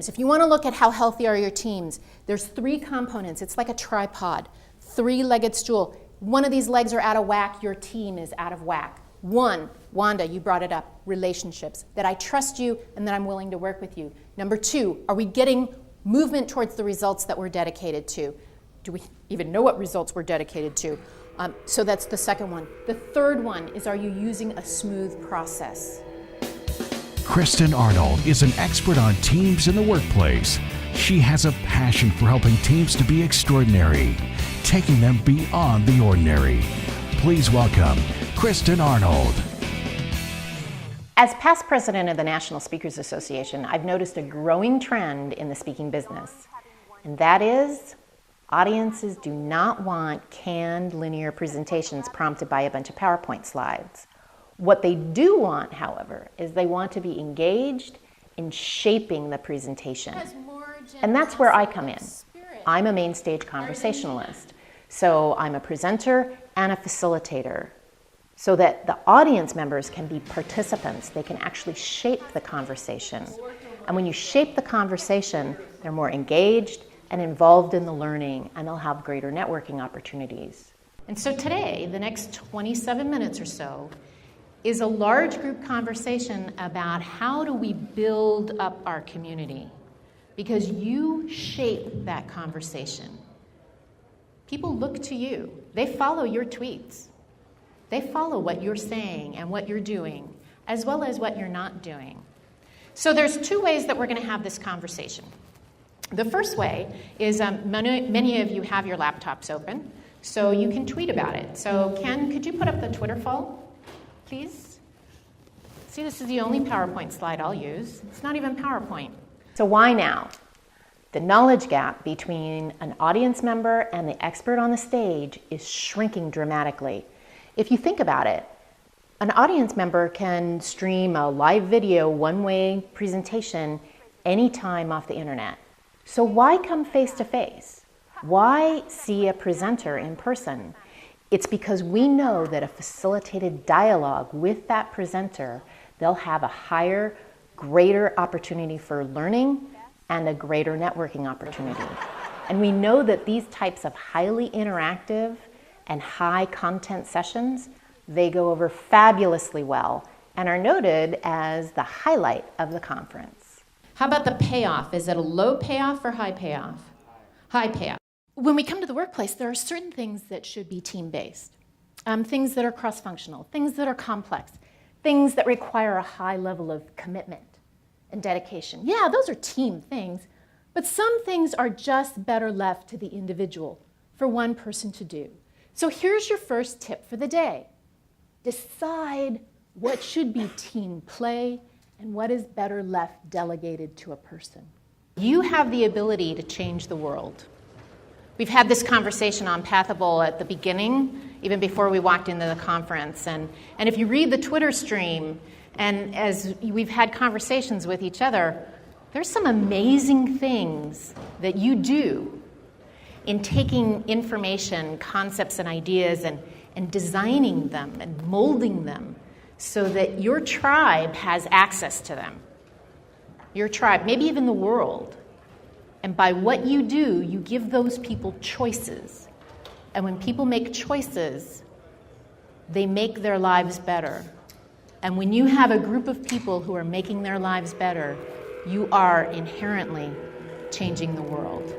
teams. If you want to look at how healthy are your teams, there's 3 components. It's like a tripod, 3-legged stool. One of these legs are out of whack, your team is out of whack. 1, Wanda, you brought it up, relationships, that I trust you and that I'm willing to work with you. Number 2, are we getting movement towards the results that we're dedicated to? Do we even know what results we're dedicated to? So that's the second one. The third one is, are you using a smooth process? Kristin Arnold is an expert on teams in the workplace. She has a passion for helping teams to be extraordinary, taking them beyond the ordinary. Please welcome Kristin Arnold. As past president of the National Speakers Association, I've noticed a growing trend in the speaking business, and that is audiences do not want canned linear presentations prompted by a bunch of PowerPoint slides. What they do want, however, is they want to be engaged in shaping the presentation. And that's where I come in. I'm a main stage conversationalist. So I'm a presenter and a facilitator, so that the audience members can be participants. They can actually shape the conversation. And when you shape the conversation, they're more engaged and involved in the learning, and they'll have greater networking opportunities. And so today, the next 27 minutes or so, is a large group conversation about how do we build up our community, because you shape that conversation. People look to you. They follow your tweets. They follow what you're saying and what you're doing, as well as what you're not doing. So there's 2 ways that we're going to have this conversation. The first way is many of you have your laptops open, so you can tweet about it. So Ken, could you put up the Twitter poll, please? See, this is the only PowerPoint slide I'll use. It's not even PowerPoint. So why now? The knowledge gap between an audience member and the expert on the stage is shrinking dramatically. If you think about it, an audience member can stream a live video one-way presentation anytime off the internet. So why come face-to-face? Why see a presenter in person? It's because we know that a facilitated dialogue with that presenter, they'll have a higher, greater opportunity for learning and a greater networking opportunity. And we know that these types of highly interactive and high content sessions, they go over fabulously well and are noted as the highlight of the conference. How about the payoff? Is it a low payoff or high payoff? High payoff. When we come to the workplace, there are certain things that should be team-based, things that are cross-functional, things that are complex, things that require a high level of commitment and dedication. Yeah, those are team things, but some things are just better left to the individual for one person to do. So here's your first tip for the day. Decide what should be team play and what is better left delegated to a person. You have the ability to change the world. We've had this conversation on Pathable at the beginning, even before we walked into the conference. And if you read the Twitter stream, and as we've had conversations with each other, there's some amazing things that you do in taking information, concepts, and ideas and designing them and molding them so that your tribe has access to them. Your tribe, maybe even the world. And by what you do, you give those people choices. And when people make choices, they make their lives better. And when you have a group of people who are making their lives better, you are inherently changing the world.